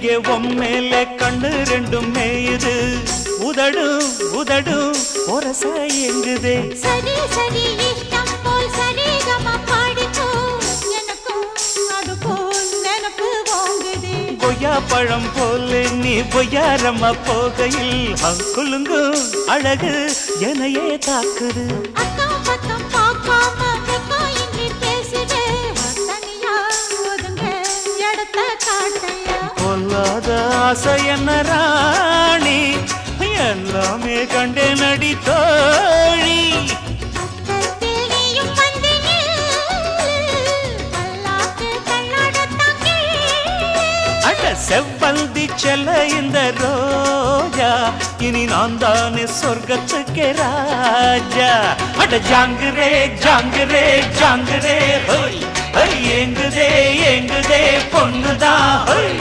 இங்கே உம்மேல கண்ணு ரெண்டும் மேயுது உதடும் உதடும் ஒரச எங்குதே சரி சரி இஷ்டம் போல் சரிகம பாடிக்கோ எனக்கும் அது போல் நினப்பு வாங்குதே கொய்யா பழம் போல நீ பொய்யாரம்மா போகையில் குலுங்கும் அழகு எனையே தாக்குது அக்கம் பக்கம் பார்க்காம வெக்கம் இன்றி பேசுது தனியா ஒதுங்க இடத்த காட்டையா பொல்லாத ஆசை என்ன ராணி எல்லாமே கண்டே நடி தோழி பக்கத்தில் நீயும் வந்து பல்லாக்கு கண்ணாடத்தான் அட செவ்வந்தி செல்ல இந்த ரோஜா இனி நான் தானே சொர்க்கத்துக்கே ராஜா அட ஜாங்குரே ஜாங்குரே ஜாங்குரே ஹோய் ஏங்குதே ஏங்குதே பொண்ணுதான் ஹோய்